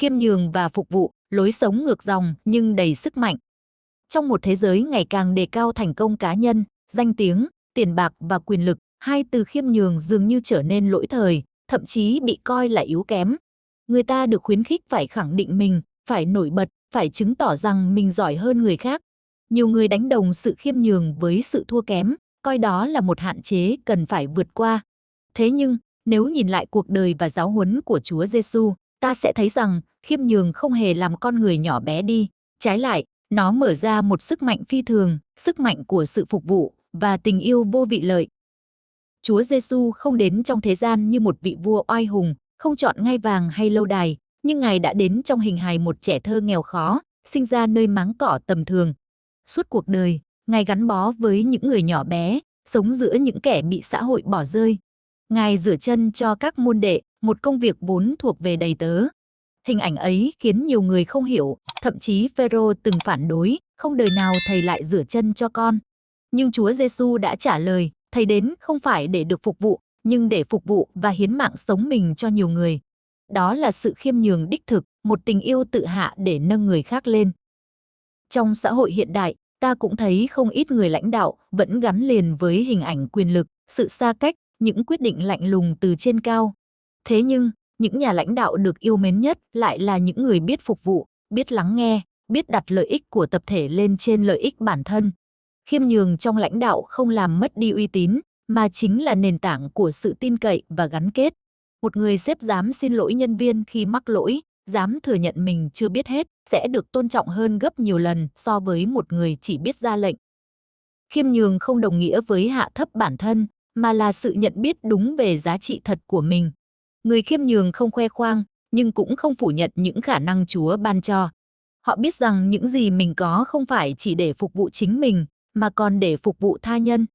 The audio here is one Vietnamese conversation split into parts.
khiêm nhường và phục vụ, lối sống ngược dòng nhưng đầy sức mạnh. Trong một thế giới ngày càng đề cao thành công cá nhân, danh tiếng, tiền bạc và quyền lực, hai từ khiêm nhường dường như trở nên lỗi thời, thậm chí bị coi là yếu kém. Người ta được khuyến khích phải khẳng định mình, phải nổi bật, phải chứng tỏ rằng mình giỏi hơn người khác. Nhiều người đánh đồng sự khiêm nhường với sự thua kém, coi đó là một hạn chế cần phải vượt qua. Thế nhưng, nếu nhìn lại cuộc đời và giáo huấn của Chúa Giêsu, ta sẽ thấy rằng khiêm nhường không hề làm con người nhỏ bé đi. Trái lại, nó mở ra một sức mạnh phi thường, sức mạnh của sự phục vụ và tình yêu vô vị lợi. Chúa Giêsu không đến trong thế gian như một vị vua oai hùng, không chọn ngai vàng hay lâu đài, nhưng Ngài đã đến trong hình hài một trẻ thơ nghèo khó, sinh ra nơi máng cỏ tầm thường. Suốt cuộc đời, Ngài gắn bó với những người nhỏ bé, sống giữa những kẻ bị xã hội bỏ rơi. Ngài rửa chân cho các môn đệ, một công việc vốn thuộc về đầy tớ. Hình ảnh ấy khiến nhiều người không hiểu, thậm chí Phêrô từng phản đối, không đời nào thầy lại rửa chân cho con. Nhưng Chúa Giêsu đã trả lời, thầy đến không phải để được phục vụ, nhưng để phục vụ và hiến mạng sống mình cho nhiều người. Đó là sự khiêm nhường đích thực, một tình yêu tự hạ để nâng người khác lên. Trong xã hội hiện đại, ta cũng thấy không ít người lãnh đạo vẫn gắn liền với hình ảnh quyền lực, sự xa cách, những quyết định lạnh lùng từ trên cao. Thế nhưng, những nhà lãnh đạo được yêu mến nhất lại là những người biết phục vụ, biết lắng nghe, biết đặt lợi ích của tập thể lên trên lợi ích bản thân. Khiêm nhường trong lãnh đạo không làm mất đi uy tín, mà chính là nền tảng của sự tin cậy và gắn kết. Một người sếp dám xin lỗi nhân viên khi mắc lỗi, dám thừa nhận mình chưa biết hết, sẽ được tôn trọng hơn gấp nhiều lần so với một người chỉ biết ra lệnh. Khiêm nhường không đồng nghĩa với hạ thấp bản thân, mà là sự nhận biết đúng về giá trị thật của mình. Người khiêm nhường không khoe khoang, nhưng cũng không phủ nhận những khả năng Chúa ban cho. Họ biết rằng những gì mình có không phải chỉ để phục vụ chính mình, mà còn để phục vụ tha nhân.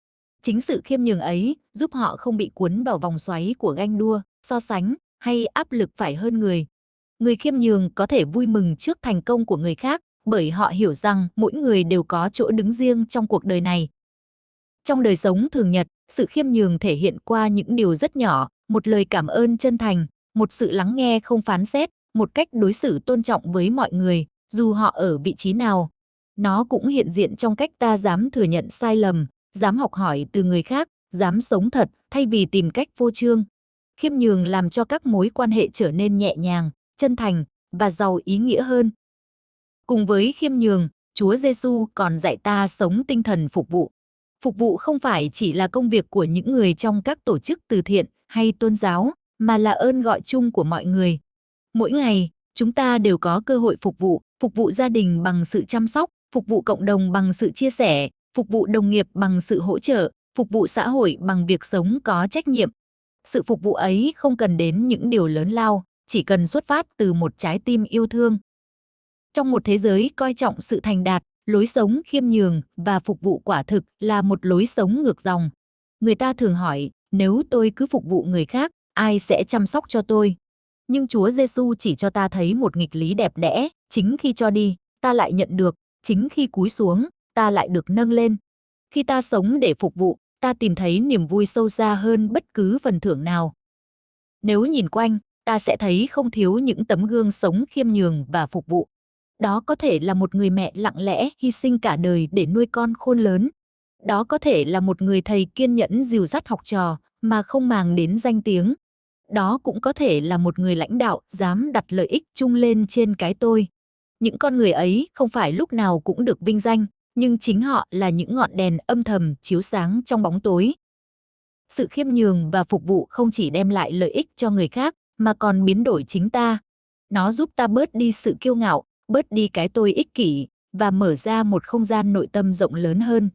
Chính sự khiêm nhường ấy giúp họ không bị cuốn vào vòng xoáy của ganh đua, so sánh hay áp lực phải hơn người. Người khiêm nhường có thể vui mừng trước thành công của người khác bởi họ hiểu rằng mỗi người đều có chỗ đứng riêng trong cuộc đời này. Trong đời sống thường nhật, sự khiêm nhường thể hiện qua những điều rất nhỏ, một lời cảm ơn chân thành, một sự lắng nghe không phán xét, một cách đối xử tôn trọng với mọi người, dù họ ở vị trí nào. Nó cũng hiện diện trong cách ta dám thừa nhận sai lầm, dám học hỏi từ người khác, dám sống thật thay vì tìm cách phô trương. Khiêm nhường làm cho các mối quan hệ trở nên nhẹ nhàng, chân thành và giàu ý nghĩa hơn. Cùng với khiêm nhường, Chúa Giêsu còn dạy ta sống tinh thần phục vụ. Phục vụ không phải chỉ là công việc của những người trong các tổ chức từ thiện hay tôn giáo, mà là ơn gọi chung của mọi người. Mỗi ngày, chúng ta đều có cơ hội phục vụ gia đình bằng sự chăm sóc, phục vụ cộng đồng bằng sự chia sẻ, phục vụ đồng nghiệp bằng sự hỗ trợ, phục vụ xã hội bằng việc sống có trách nhiệm. Sự phục vụ ấy không cần đến những điều lớn lao, chỉ cần xuất phát từ một trái tim yêu thương. Trong một thế giới coi trọng sự thành đạt, lối sống khiêm nhường và phục vụ quả thực là một lối sống ngược dòng. Người ta thường hỏi, nếu tôi cứ phục vụ người khác, ai sẽ chăm sóc cho tôi? Nhưng Chúa Giêsu chỉ cho ta thấy một nghịch lý đẹp đẽ, chính khi cho đi, ta lại nhận được, chính khi cúi xuống, ta lại được nâng lên. Khi ta sống để phục vụ, ta tìm thấy niềm vui sâu xa hơn bất cứ phần thưởng nào. Nếu nhìn quanh, ta sẽ thấy không thiếu những tấm gương sống khiêm nhường và phục vụ. Đó có thể là một người mẹ lặng lẽ hy sinh cả đời để nuôi con khôn lớn. Đó có thể là một người thầy kiên nhẫn dìu dắt học trò mà không màng đến danh tiếng. Đó cũng có thể là một người lãnh đạo dám đặt lợi ích chung lên trên cái tôi. Những con người ấy không phải lúc nào cũng được vinh danh, nhưng chính họ là những ngọn đèn âm thầm chiếu sáng trong bóng tối. Sự khiêm nhường và phục vụ không chỉ đem lại lợi ích cho người khác, mà còn biến đổi chính ta. Nó giúp ta bớt đi sự kiêu ngạo, bớt đi cái tôi ích kỷ và mở ra một không gian nội tâm rộng lớn hơn.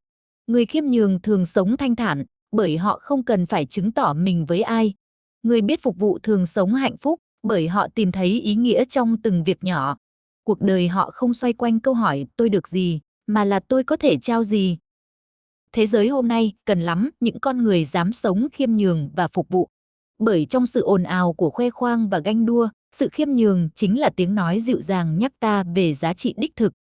Người khiêm nhường thường sống thanh thản bởi họ không cần phải chứng tỏ mình với ai. Người biết phục vụ thường sống hạnh phúc bởi họ tìm thấy ý nghĩa trong từng việc nhỏ. Cuộc đời họ không xoay quanh câu hỏi tôi được gì, mà là tôi có thể trao gì. Thế giới hôm nay cần lắm những con người dám sống khiêm nhường và phục vụ. Bởi trong sự ồn ào của khoe khoang và ganh đua, sự khiêm nhường chính là tiếng nói dịu dàng nhắc ta về giá trị đích thực.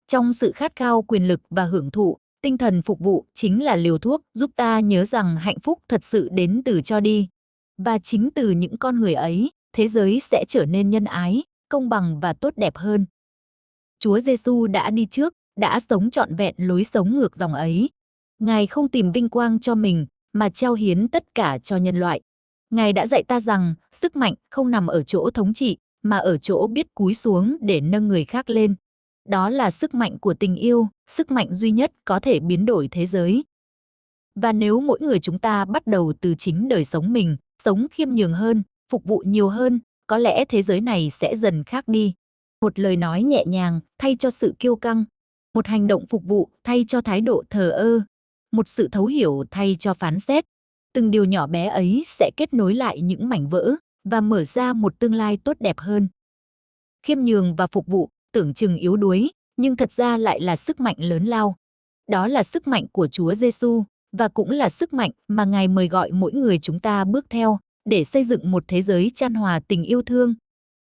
Trong sự khát khao quyền lực và hưởng thụ, tinh thần phục vụ chính là liều thuốc giúp ta nhớ rằng hạnh phúc thật sự đến từ cho đi. Và chính từ những con người ấy, thế giới sẽ trở nên nhân ái, công bằng và tốt đẹp hơn. Chúa Giêsu đã đi trước, đã sống trọn vẹn lối sống ngược dòng ấy. Ngài không tìm vinh quang cho mình, mà trao hiến tất cả cho nhân loại. Ngài đã dạy ta rằng, sức mạnh không nằm ở chỗ thống trị, mà ở chỗ biết cúi xuống để nâng người khác lên. Đó là sức mạnh của tình yêu, sức mạnh duy nhất có thể biến đổi thế giới. Và nếu mỗi người chúng ta bắt đầu từ chính đời sống mình, sống khiêm nhường hơn, phục vụ nhiều hơn, có lẽ thế giới này sẽ dần khác đi. Một lời nói nhẹ nhàng thay cho sự kiêu căng, một hành động phục vụ thay cho thái độ thờ ơ, một sự thấu hiểu thay cho phán xét. Từng điều nhỏ bé ấy sẽ kết nối lại những mảnh vỡ và mở ra một tương lai tốt đẹp hơn. Khiêm nhường và phục vụ tưởng chừng yếu đuối, nhưng thật ra lại là sức mạnh lớn lao. Đó là sức mạnh của Chúa Giêsu và cũng là sức mạnh mà Ngài mời gọi mỗi người chúng ta bước theo để xây dựng một thế giới chan hòa tình yêu thương,